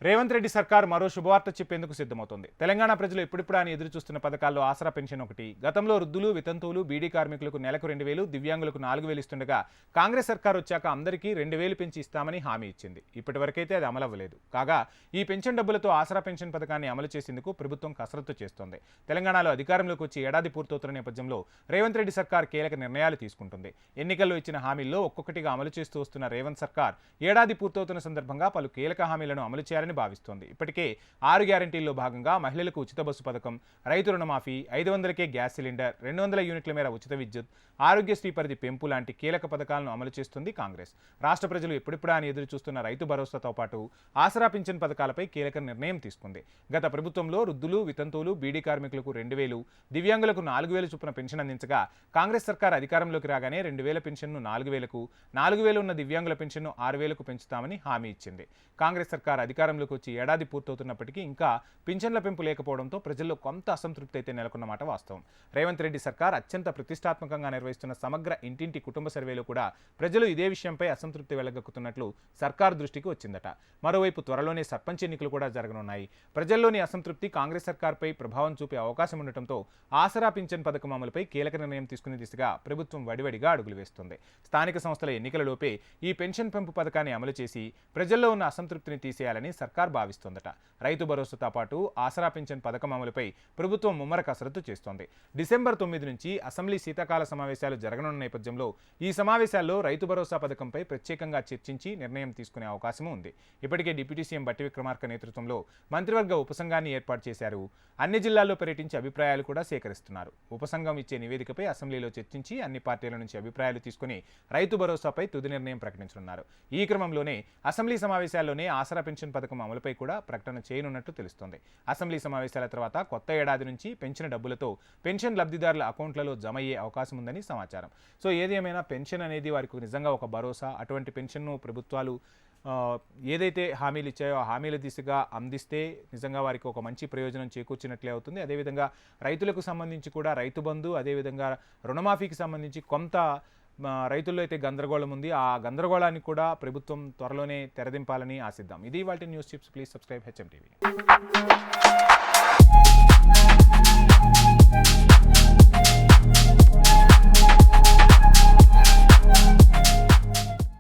రేవంత్ రెడ్డి సర్కార్ మరో శుభవార్త చెప్పేందుకు సిద్ధమవుతోంది. తెలంగాణ ప్రజలు ఎప్పుడిప్పుడు అని ఎదురు చూస్తున్న పథకాల్లో ఆసరా పెన్షన్ ఒకటి. గతంలో వృద్ధులు, వితంతువులు, బీడీ కార్మికులకు నెలకు 2,000, దివ్యాంగులకు 4,000 ఇస్తుండగా కాంగ్రెస్ సర్కార్ వచ్చాక అందరికీ 2,000 పెంచి ఇస్తామని హామీ ఇచ్చింది. ఇప్పటివరకైతే అది అమలవ్వలేదు. కాగా ఈ పెన్షన్ డబ్బులతో ఆసరా పెన్షన్ పథకాన్ని అమలు చేసేందుకు ప్రభుత్వం కసరత్తు చేస్తోంది. తెలంగాణలో అధికారంలోకి వచ్చి ఏడాది పూర్తవుతున్న నేపథ్యంలో రేవంత్ రెడ్డి సర్కార్ కీలక నిర్ణయాలు తీసుకుంటుంది. ఎన్నికల్లో ఇచ్చిన హామీల్లో ఒక్కొక్కటిగా అమలు చేస్తూ వస్తున్న రేవంత్ సర్కార్ ఏడాది పూర్తవుతున్న సందర్భంగా పలు కీలక హామీలను అమలు చేయాలని భావిస్తోంది. ఇప్పటికే 6 గ్యారంటీల్లో భాగంగా మహిళలకు ఉచిత బస్సు పథకం, రైతు రుణమాఫీ, 500కే గ్యాస్ సిలిండర్, 200 యూనిట్ల మేర ఉచిత విద్యుత్, ఆరోగ్యశ్రీ పరిధి పెంపు లాంటి కీలక పథకాలను అమలు చేస్తుంది కాంగ్రెస్. రాష్ట్ర ప్రజలు ఎప్పుడిప్పుడా అని ఎదురు చూస్తున్న రైతు భరోసాతో పాటు ఆసరా పింఛన్ పథకాలపై కీలక నిర్ణయం తీసుకుంది. గత ప్రభుత్వంలో వృద్ధులు, వితంతువులు, బీడీ కార్మికులకు 2,000, దివ్యాంగులకు 4,000 చొప్పున పెన్షన్ అందించగా కాంగ్రెస్ సర్కార్ అధికారంలోకి రాగానే 2,000 పెన్షన్ను 4,000కు, 4,000 ఉన్న దివ్యాంగుల పెన్షన్ను 6,000కు పెంచుతామని హామీ ఇచ్చింది. కాంగ్రెస్ సర్కార్ అధికారంలోకి వచ్చి ఏడాది పూర్తవుతున్నప్పటికీ ఇంకా పింఛన్ల పెంపు లేకపోవడంతో ప్రజల్లో కొంత అసంతృప్తి అయితే నెలకొన్నమాట వాస్తవం. రేవంత్ రెడ్డి సర్కార్ అత్యంత ప్రతిష్టాత్మకంగా నిర్వహిస్తున్న సమగ్ర ఇంటింటి కుటుంబ సర్వేలో కూడా ప్రజలు ఇదే విషయంపై అసంతృప్తి వెళ్లగక్కుతున్నట్లు సర్కార్ దృష్టికి వచ్చిందట. మరోవైపు త్వరలోనే సర్పంచ్ ఎన్నికలు కూడా జరగనున్నాయి. ప్రజల్లోని అసంతృప్తి కాంగ్రెస్ సర్కార్పై ప్రభావం చూపే అవకాశం ఉండటంతో ఆసరా పింఛన్ పథకం అమలుపై కీలక నిర్ణయం తీసుకునే దిశగా ప్రభుత్వం వడివడిగా అడుగులు వేస్తుంది. స్థానిక సంస్థల ఎన్నికలలోపే ఈ పెన్షన్ పెంపు పథకాన్ని అమలు చేసి ప్రజల్లో ఉన్న అసంతృప్తిని తీసేయాలని సర్కార్ భావిస్తోందట. రైతు భరోసాతో పాటు ఆసరా పింఛన్ పథకం అమలుపై ప్రభుత్వం ముమ్మర కసరత్తు చేస్తోంది. డిసెంబర్ 9 నుంచి అసెంబ్లీ శీతాకాల సమావేశాలు జరగనున్న నేపథ్యంలో ఈ సమావేశాల్లో రైతు భరోసా పథకంపై ప్రత్యేకంగా చర్చించి నిర్ణయం తీసుకునే అవకాశం ఉంది. ఇప్పటికే డిప్యూటీ సీఎం బట్టి విక్రమార్క నేతృత్వంలో మంత్రివర్గ ఉపసంఘాన్ని ఏర్పాటు చేశారు. అన్ని జిల్లాల్లో పర్యటించి అభిప్రాయాలు కూడా సేకరిస్తున్నారు. ఉపసంఘం ఇచ్చే నివేదికపై అసెంబ్లీలో చర్చించి అన్ని పార్టీల నుంచి అభిప్రాయాలు తీసుకుని రైతు భరోసాపై తుది నిర్ణయం ప్రకటించనున్నారు. ఈ క్రమంలోనే అసెంబ్లీ సమావేశాల్లోనే ఆసరా పెన్షన్ పథకం అమలుపై కూడా ప్రకటన చేయనున్నట్టు తెలుస్తోంది. అసెంబ్లీ సమావేశాల తర్వాత కొత్త ఏడాది నుంచి పెంచిన డబ్బులతో పెన్షన్ లబ్ధిదారుల అకౌంట్లలో జమ అయ్యే అవకాశం ఉందని సమాచారం. సో ఏది ఏమైనా పెన్షన్ అనేది వారికి నిజంగా ఒక భరోసా. అటువంటి పెన్షన్ను ప్రభుత్వాలు ఏదైతే హామీలు ఇచ్చాయో ఆ హామీల దిశగా అందిస్తే నిజంగా వారికి ఒక మంచి ప్రయోజనం చేకూర్చినట్లే అవుతుంది. అదేవిధంగా రైతులకు సంబంధించి కూడా రైతు బంధు, అదేవిధంగా రుణమాఫీకి సంబంధించి కొంత రైతుల్లో అయితే గందరగోళం ఉంది. ఆ గందరగోళాన్ని కూడా ప్రభుత్వం త్వరలోనే తెరదింపాలని ఆశిద్దాం. ఇది వాటి news tips. Please subscribe HM TV.